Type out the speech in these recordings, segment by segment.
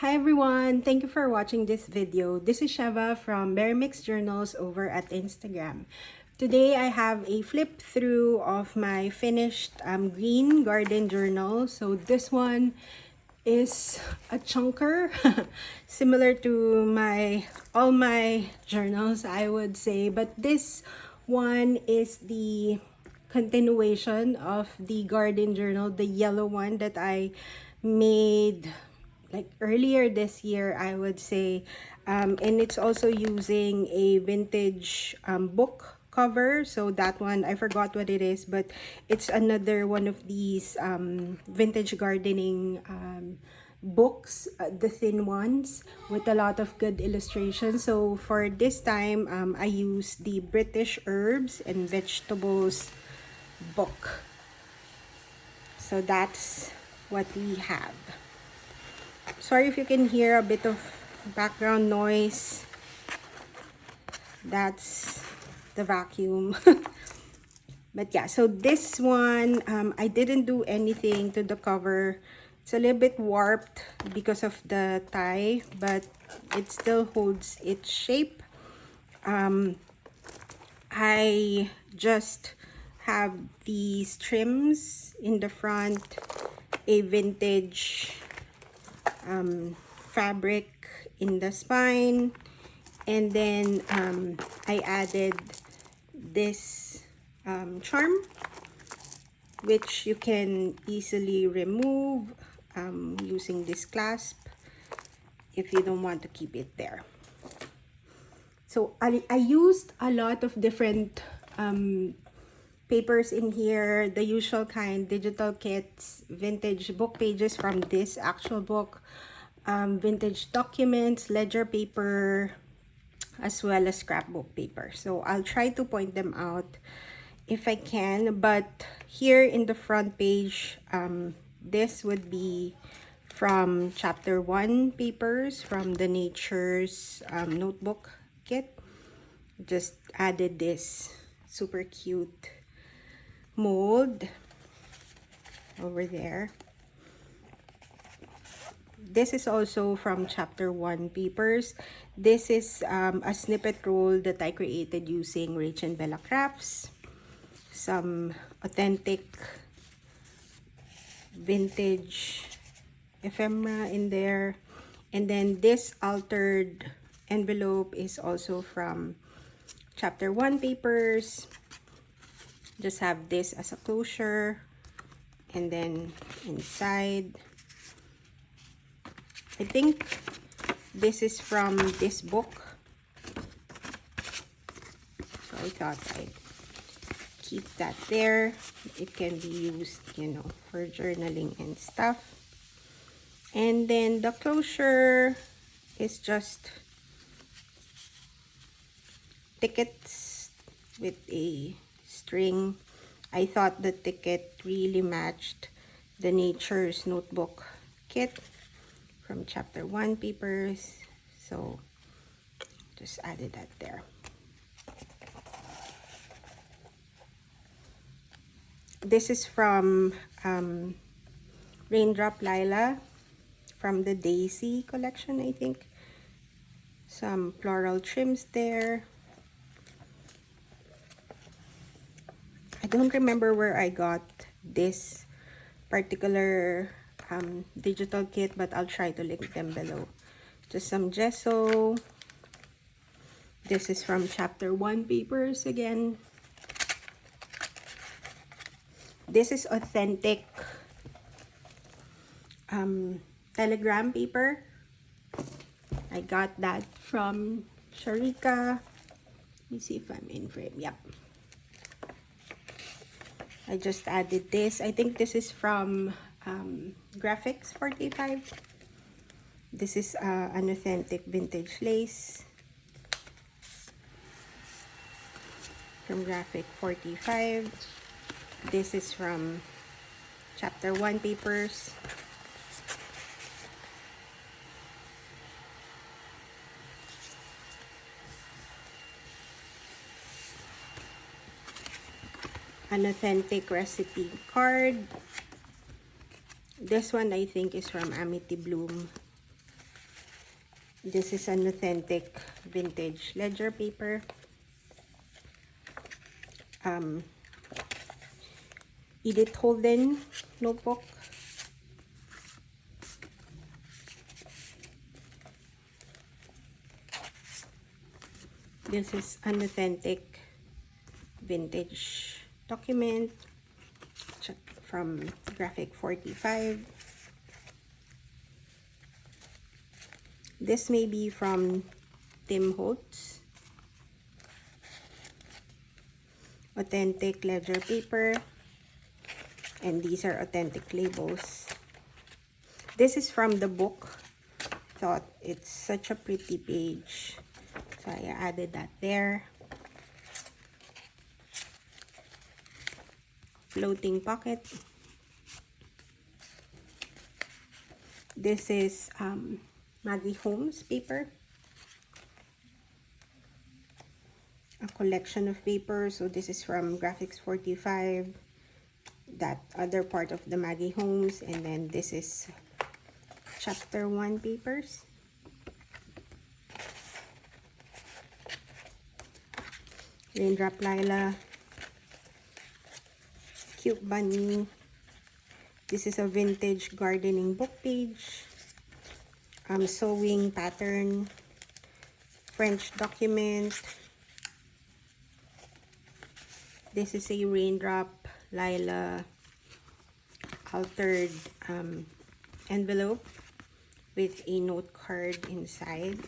Hi everyone! Thank you for watching this video. This is Sheva from Berry Mix Journals over at Instagram. Today I have a flip through of my finished green garden journal. So this one is a chunker, similar to all my journals, I would say. But this one is the continuation of the garden journal, the yellow one that I made like earlier this year, I would say. And it's also using a vintage book cover. So that one, I forgot what it is, but it's another one of these vintage gardening books, the thin ones with a lot of good illustrations. So for this time, I used the British Herbs and Vegetables book. So that's what we have. Sorry if you can hear a bit of background noise. That's the vacuum. But yeah, so this one, I didn't do anything to the cover. It's a little bit warped because of the tie, but it still holds its shape. I just have these trims in the front, a vintage fabric in the spine, and then I added this charm, which you can easily remove using this clasp if you don't want to keep it there. So I used a lot of different papers in here, the usual kind, digital kits, vintage book pages from this actual book, vintage documents, ledger paper, as well as scrapbook paper. So I'll try to point them out if I can, but here in the front page, this would be from chapter 1 papers from the Nature's notebook kit. Just added this super cute mold over there. This is also from chapter 1 papers. This is a snippet roll that I created using Rach and Bella Crafts. Some authentic vintage ephemera in there. And then this altered envelope is also from chapter 1 papers. Just have this as a closure, and then inside, I think this is from this book, so I thought I'd keep that there. It can be used, you know, for journaling and stuff. And then the closure is just tickets with a string. I thought the ticket really matched the Nature's notebook kit from chapter 1 papers, so just added that there. This is from Raindrop Lila from the Daisy collection, I think. Some floral trims there. I don't remember where I got this particular digital kit, but I'll try to link them below. Just some gesso. This is from chapter 1 papers again. This is authentic telegram paper. I got that from Sharika. Let me see if I'm in frame. Yep. I just added this. I think this is from Graphics 45. This is an authentic vintage lace from Graphic 45. This is from chapter 1 papers. An authentic recipe card. This one I think is from Amity Bloom. This is an authentic vintage ledger paper. Edith Holden notebook. This is an authentic vintage document from Graphic 45. This may be from Tim Holtz. Authentic ledger paper. And these are authentic labels. This is from the book. Thought it's such a pretty page, so I added that there. Floating pocket. This is Maggie Holmes paper. A collection of papers. So this is from Graphics 45. That other part of the Maggie Holmes, and then this is chapter 1 papers. Raindrop Lila, Cute Bunny. This is a vintage gardening book page. Sewing pattern, French document. This is a Raindrop Lila altered envelope with a note card inside.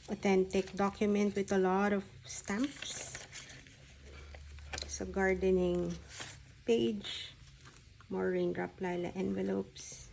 Authentic document with a lot of stamps. It's a gardening page. More Raindrop Lila envelopes.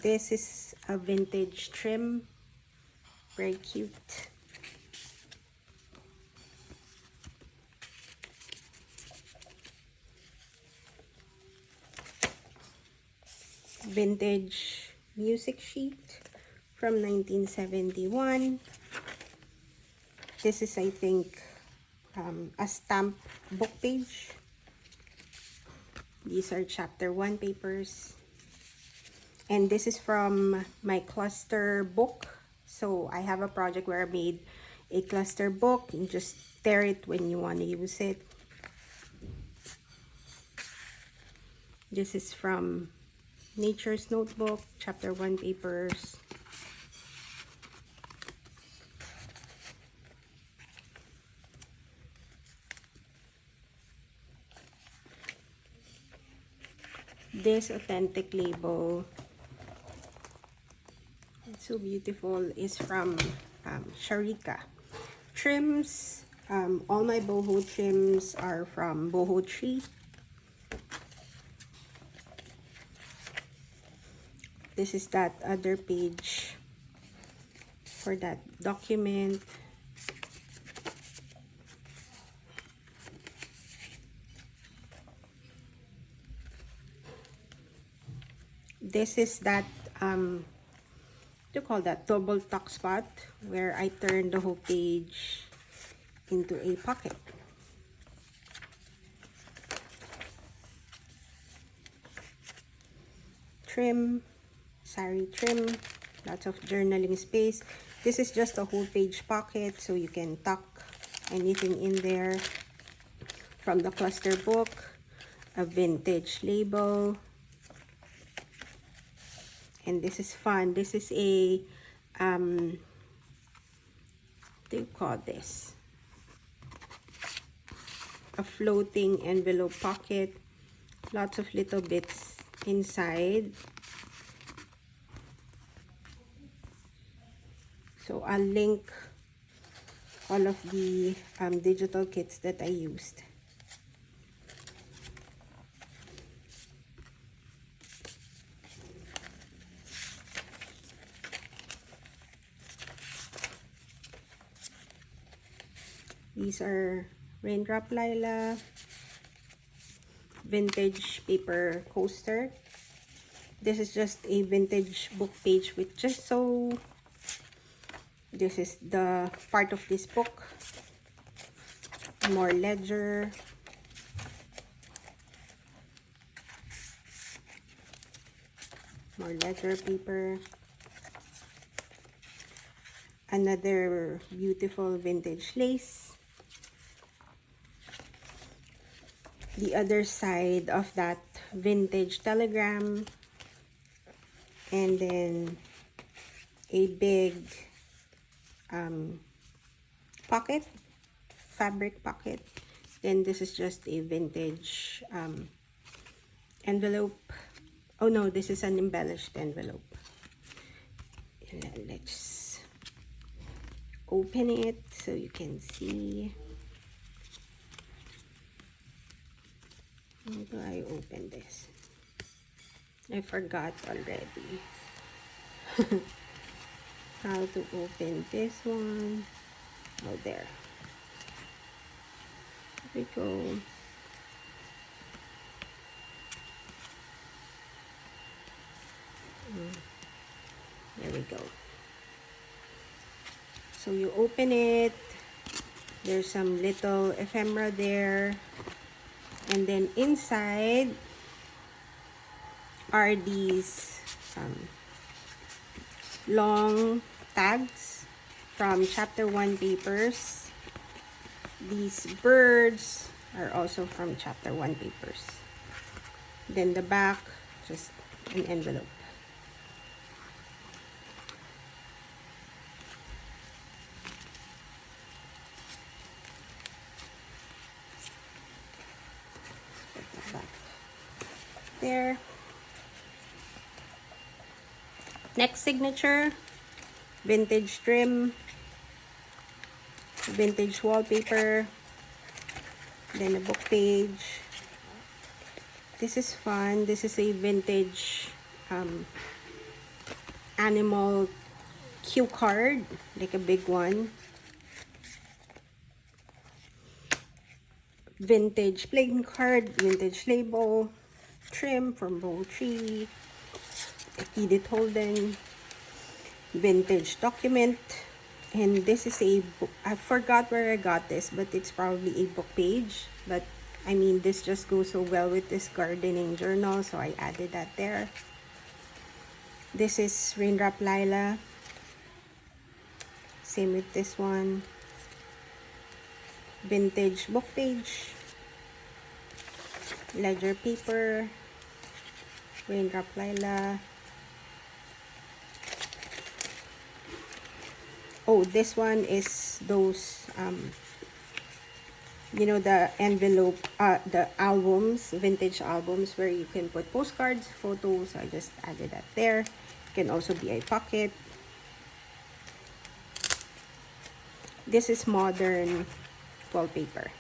This is a vintage trim, very cute. Vintage music sheet from 1971. This is, I think, a stamp book page. These are chapter 1 papers. And this is from my cluster book. So I have a project where I made a cluster book. You just tear it when you want to use it. This is from Nature's Notebook, chapter 1 papers. This authentic label, it's so beautiful, is from Sharika. Trims, all my boho trims are from Boho Tree. This is that other page for that document. This is that, what do you call that, double tuck spot, where I turn the whole page into a pocket. Trim, sari trim, lots of journaling space. This is just a whole page pocket, so you can tuck anything in there. From the cluster book, a vintage label. And this is fun. This is a, what do you call this? A floating envelope pocket. Lots of little bits inside. So I'll link all of the digital kits that I used. These are Raindrop Lila vintage paper coaster. This is just a vintage book page with just so This is the part of this book. More ledger. More ledger paper. Another beautiful vintage lace. The other side of that vintage telegram. And then a big pocket, fabric pocket. Then this is just a vintage envelope. Oh no, this is an embellished envelope. And then let's open it so you can see. How do I open this? I forgot already. How to open this one. Oh, there. Here we go. There we go. So you open it. There's some little ephemera there. And then inside are these long tags from chapter 1 papers. These birds are also from chapter 1 papers. Then the back, just an envelope. Put the back there. Next signature, vintage trim, vintage wallpaper, then a book page. This is fun. This is a vintage animal cue card, like a big one. Vintage playing card, vintage label, trim from Bow Tree, Edith Holden, vintage document. And this is a book. I forgot where I got this, but it's probably a book page. But I mean, this just goes so well with this gardening journal, so I added that there. This is Raindrop Lila. Same with this one. Vintage book page. Ledger paper. Raindrop Lila. Oh, this one is those, you know, the envelope, the albums, vintage albums where you can put postcards, photos. I just added that there. It can also be a pocket. This is modern wallpaper.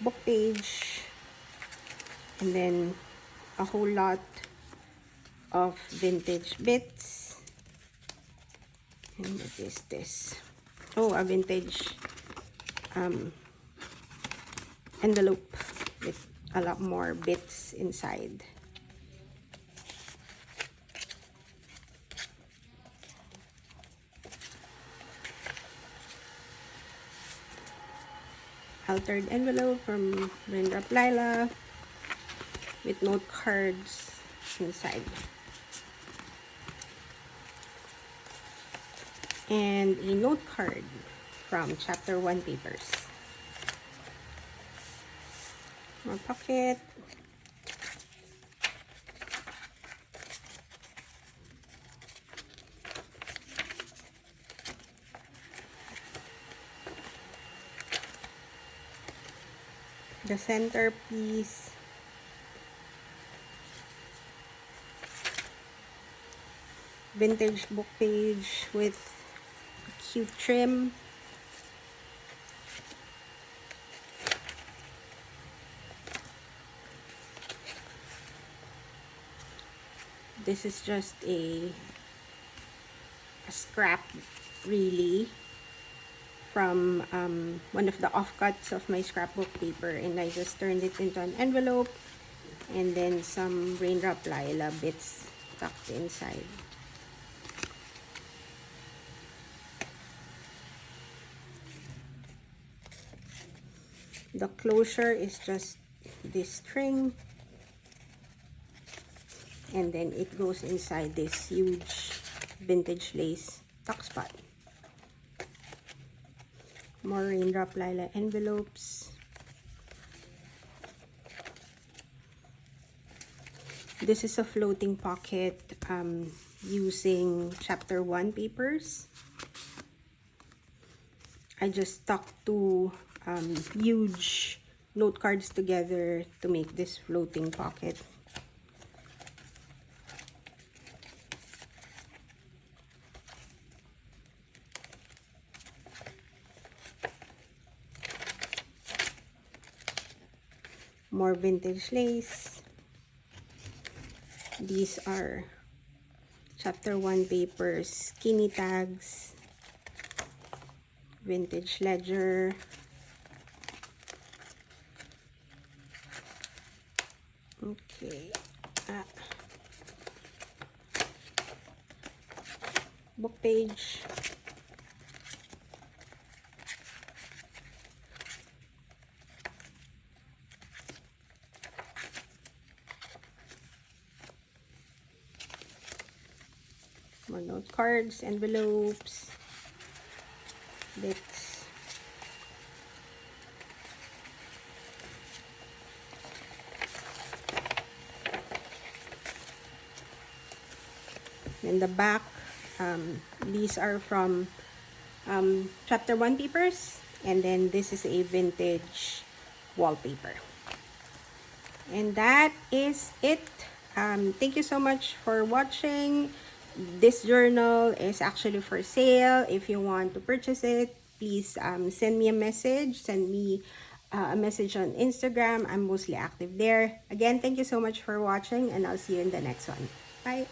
Book page. And then a whole lot of vintage bits. And what is this? Oh, a vintage envelope with a lot more bits inside. Altered envelope from Raindrop Lila with note cards inside. And a note card from chapter 1 papers. More pocket. The centerpiece. Vintage book page with cute trim. This is just a scrap, really, from one of the offcuts of my scrapbook paper, and I just turned it into an envelope, and then some Raindrop Lila bits tucked inside. The closure is just this string, and then it goes inside this huge vintage lace tuck spot. More raindrop lilac envelopes. This is a floating pocket using chapter 1 papers. I just stuck two huge note cards together to make this floating pocket. More vintage lace. These are chapter 1 papers, skinny tags, vintage ledger, okay, book page, more note cards, envelopes, bits, in the back, these are from chapter 1 papers, and then this is a vintage wallpaper. And that is it. Thank you so much for watching. This journal is actually for sale. If you want to purchase it, please send me a message. Send me a message on Instagram. I'm mostly active there. Again, thank you so much for watching, and I'll see you in the next one. Bye.